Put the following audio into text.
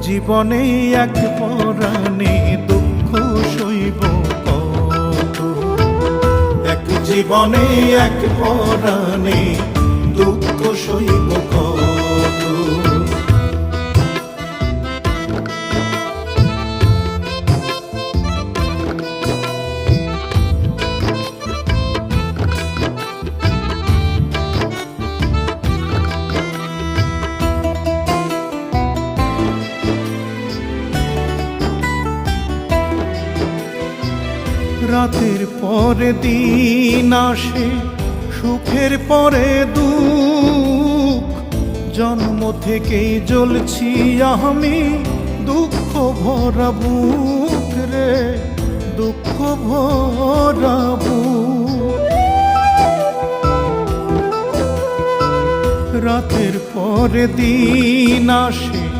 জীবনে এক পরাণে দুঃখ সইব কত, এক জীবনে এক পরাণে দুঃখ সইব কত। রাতের পরে দিন আসে, সুখের পরে দুঃখ, জন্ম থেকেই জ্বলছি আমি দুঃখ ভরা বুক রে, দুঃখ ভরা বুক। রাতের পরে দিন আসে,